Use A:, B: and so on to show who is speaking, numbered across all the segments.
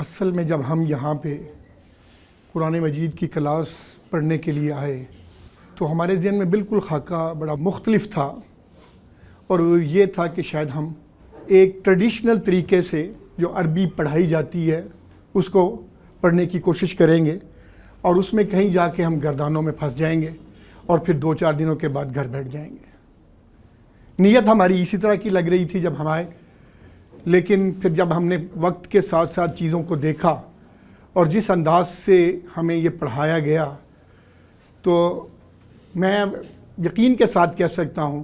A: اصل میں جب ہم یہاں پہ قرآن مجید کی کلاس پڑھنے کے لیے آئے تو ہمارے ذہن میں بالکل خاکہ بڑا مختلف تھا، اور یہ تھا کہ شاید ہم ایک ٹریڈیشنل طریقے سے جو عربی پڑھائی جاتی ہے اس کو پڑھنے کی کوشش کریں گے، اور اس میں کہیں جا کے ہم گردانوں میں پھنس جائیں گے اور پھر 2-4 دنوں کے بعد گھر بیٹھ جائیں گے۔ نیت ہماری اسی طرح کی لگ رہی تھی جب ہم آئے، لیکن پھر جب ہم نے وقت کے ساتھ ساتھ چیزوں کو دیکھا اور جس انداز سے ہمیں یہ پڑھایا گیا، تو میں یقین کے ساتھ کہہ سکتا ہوں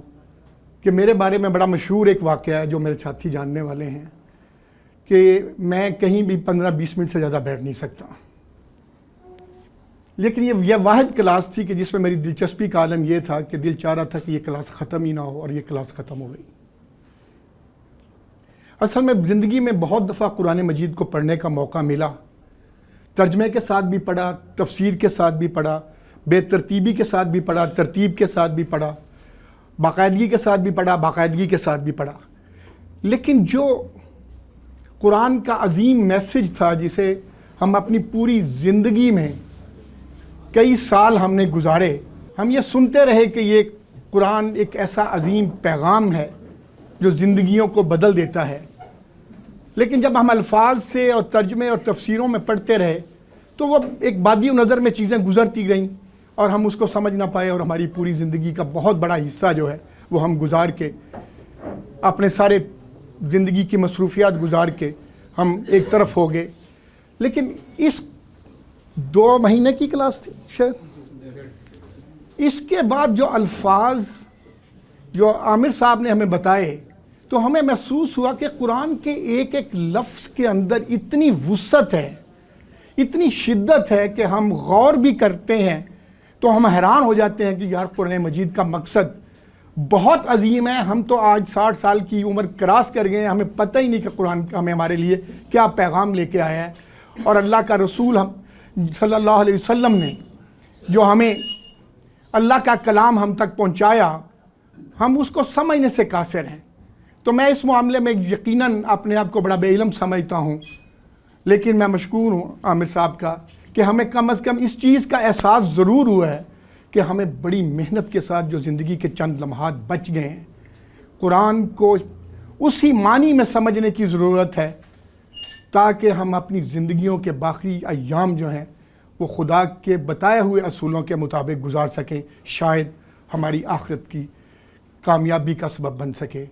A: کہ میرے بارے میں بڑا مشہور ایک واقعہ ہے جو میرے ساتھی جاننے والے ہیں کہ میں کہیں بھی 15-20 منٹ سے زیادہ بیٹھ نہیں سکتا، لیکن یہ واحد کلاس تھی کہ جس میں میری دلچسپی کا عالم یہ تھا کہ دل چاہ رہا تھا کہ یہ کلاس ختم ہی نہ ہو، اور یہ کلاس ختم ہو گئی۔ اصل میں زندگی میں بہت دفعہ قرآن مجید کو پڑھنے کا موقع ملا، ترجمے کے ساتھ بھی پڑھا، تفسیر کے ساتھ بھی پڑھا، بے ترتیبی کے ساتھ بھی پڑھا، ترتیب کے ساتھ بھی پڑھا، باقاعدگی کے ساتھ بھی پڑھا، باقاعدگی کے ساتھ بھی پڑھا، لیکن جو قرآن کا عظیم میسج تھا جسے ہم اپنی پوری زندگی میں کئی سال ہم نے گزارے، ہم یہ سنتے رہے کہ یہ قرآن ایک ایسا عظیم پیغام ہے جو زندگیوں کو بدل دیتا ہے، لیکن جب ہم الفاظ سے اور ترجمے اور تفسیروں میں پڑھتے رہے تو وہ ایک بادی نظر میں چیزیں گزرتی گئیں اور ہم اس کو سمجھ نہ پائے، اور ہماری پوری زندگی کا بہت بڑا حصہ جو ہے وہ ہم گزار کے اپنے سارے زندگی کی مصروفیات گزار کے ہم ایک طرف ہو گئے۔ لیکن اس 2 مہینے کی کلاس تھی شاید، اس کے بعد جو الفاظ جو عامر صاحب نے ہمیں بتائے تو ہمیں محسوس ہوا کہ قرآن کے ایک ایک لفظ کے اندر اتنی وسعت ہے، اتنی شدت ہے کہ ہم غور بھی کرتے ہیں تو ہم حیران ہو جاتے ہیں کہ یار قرآن مجید کا مقصد بہت عظیم ہے۔ ہم تو آج 60 سال کی عمر کراس کر گئے ہیں، ہمیں پتہ ہی نہیں کہ قرآن ہمارے لیے کیا پیغام لے کے آیا ہے، اور اللہ کا رسول ہم صلی اللہ علیہ وسلم نے جو ہمیں اللہ کا کلام ہم تک پہنچایا، ہم اس کو سمجھنے سے قاصر ہیں۔ تو میں اس معاملے میں یقیناً اپنے آپ کو بڑا بے علم سمجھتا ہوں، لیکن میں مشکور ہوں عامر صاحب کا کہ ہمیں کم از کم اس چیز کا احساس ضرور ہوا ہے کہ ہمیں بڑی محنت کے ساتھ جو زندگی کے چند لمحات بچ گئے ہیں، قرآن کو اسی معنی میں سمجھنے کی ضرورت ہے تاکہ ہم اپنی زندگیوں کے باقی ایام جو ہیں وہ خدا کے بتائے ہوئے اصولوں کے مطابق گزار سکیں، شاید ہماری آخرت کی کامیابی کا سبب بن سکے۔